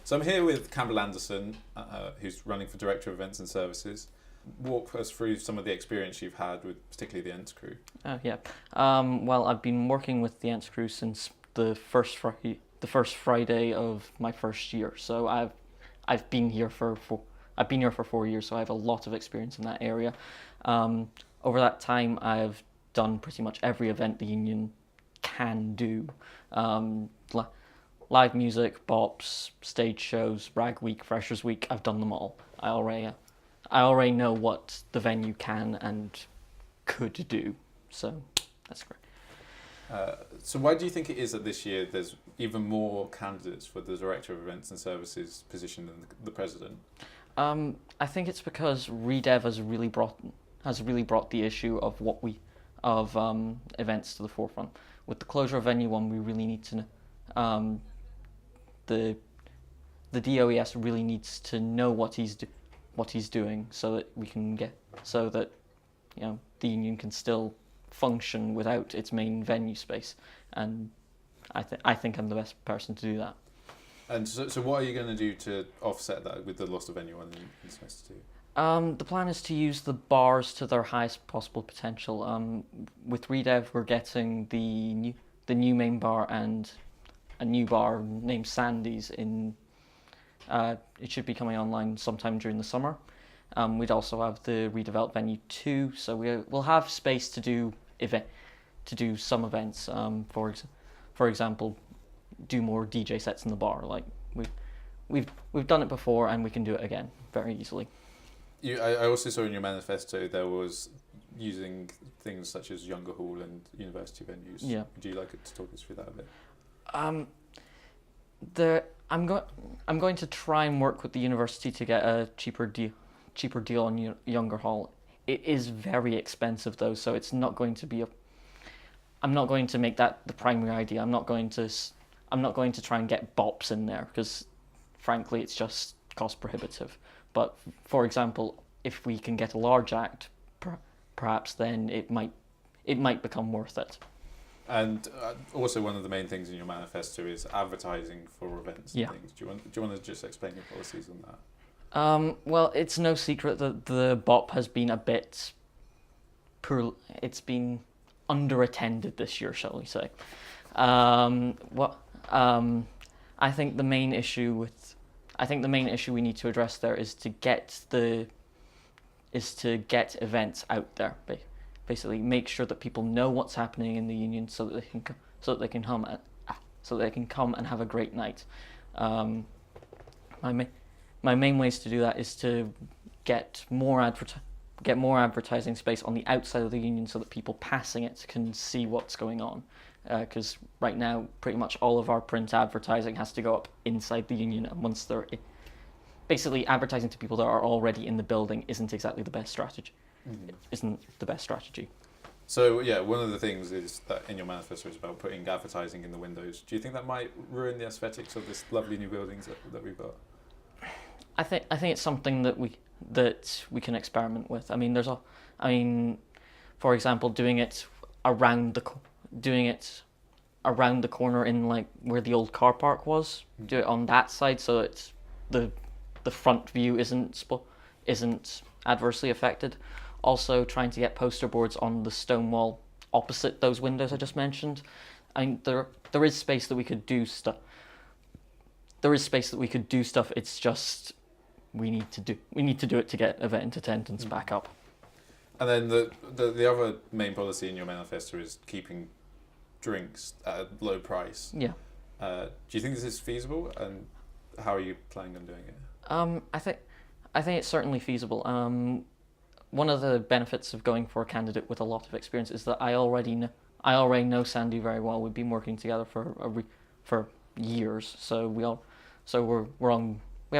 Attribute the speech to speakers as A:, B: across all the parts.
A: So I'm here with Campbell Anderson, who's running for Director of Events and Services. Walk us through some of the experience you've had with particularly the Ents crew.
B: Yeah. Well, I've been working with the Ents crew since the first Friday of my first year. So I've been here for 4 years. So I have a lot of experience in that area. Over that time, I've done pretty much every event the union can do. Live music, bops, stage shows, Rag Week, Freshers Week. I've done them all. I already know what the venue can and could do, so that's great.
A: So why do you think it is that this year there's even more candidates for the Director of Events and Services position than the President?
B: I think it's because Redev has really brought the issue of events to the forefront. With the closure of Venue 1, we really need to know. The DOES really needs to know what he's doing so that the union can still function without its main venue space, and I think I'm the best person to do that.
A: And so what are you going to do to offset that with the loss of Venue 1 in semester 2?
B: The plan is to use the bars to their highest possible potential. With Redev, we're getting the new main bar and a new bar named Sandy's in. It should be coming online sometime during the summer. We'd also have the redeveloped venue 2, so we'll have space to do some events. For example, do more DJ sets in the bar. Like we've done it before, and we can do it again very easily.
A: I also saw in your manifesto there was using things such as Younger Hall and university venues.
B: Yeah.
A: Would you like to talk us through that a bit?
B: I'm going to try and work with the university to get a cheaper deal on Younger Hall. It is very expensive though, so it's not going to be I'm not going to make that the primary idea. I'm not going to try and get bops in there because, frankly, it's just cost prohibitive. But for example, if we can get a large act, perhaps then it might become worth it.
A: And also one of the main things in your manifesto is advertising for events and things. Do you want to just explain your policies on that?
B: Well, it's no secret that the BOP has been a bit poor. It's been underattended this year, shall we say? I think the main issue we need to address there is to get events out there. Basically, make sure that people know what's happening in the union, so that they can come and have a great night. My main ways to do that is to get more advertising space on the outside of the union, so that people passing it can see what's going on. Because right now, pretty much all of our print advertising has to go up inside the union, and once they're basically advertising to people that are already in the building isn't exactly the best strategy. It isn't the best strategy.
A: So yeah, one of the things is that in your manifesto is about putting advertising in the windows. Do you think that might ruin the aesthetics of this lovely new buildings that we've got?
B: I think it's something that we can experiment with. For example, doing it around the corner in like where the old car park was. Do it on that side so it's the front view isn't adversely affected. Also, trying to get poster boards on the stone wall opposite those windows I just mentioned. There is space that we could do stuff. It's just we need to do it to get event attendance back up.
A: And then the other main policy in your manifesto is keeping drinks at a low price.
B: Yeah.
A: Do you think this is feasible, and how are you planning on doing it?
B: I think it's certainly feasible. One of the benefits of going for a candidate with a lot of experience is that I already know Sandy very well. We've been working together for years, so we have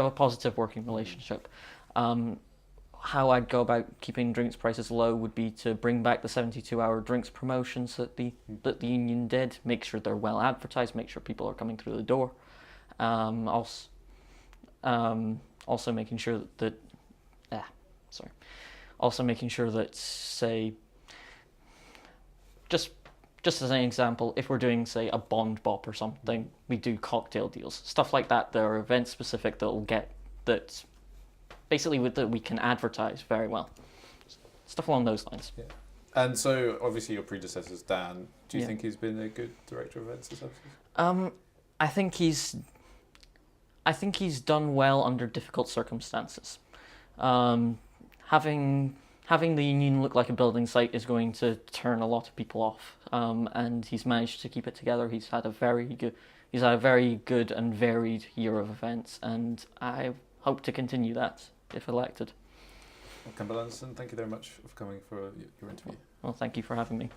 B: a positive working relationship. How I'd go about keeping drinks prices low would be to bring back the 72-hour drinks promotions that the union did. Make sure they're well advertised. Make sure people are coming through the door. Also making sure say, just just as an example, if we're doing, say, a Bond Bop or something, we do cocktail deals, stuff like that. That are event specific that will get that basically that we can advertise very well, stuff along those lines.
A: Yeah. And so, obviously, your predecessors, Dan. Do you
B: Yeah.
A: think he's been a good director of events and services?
B: I think he's done well under difficult circumstances. Having the Union look like a building site is going to turn a lot of people off, and he's managed to keep it together. He's had a very good and varied year of events, and I hope to continue that if elected.
A: Well, Campbell Anderson, thank you very much for coming for your interview.
B: Well, thank you for having me.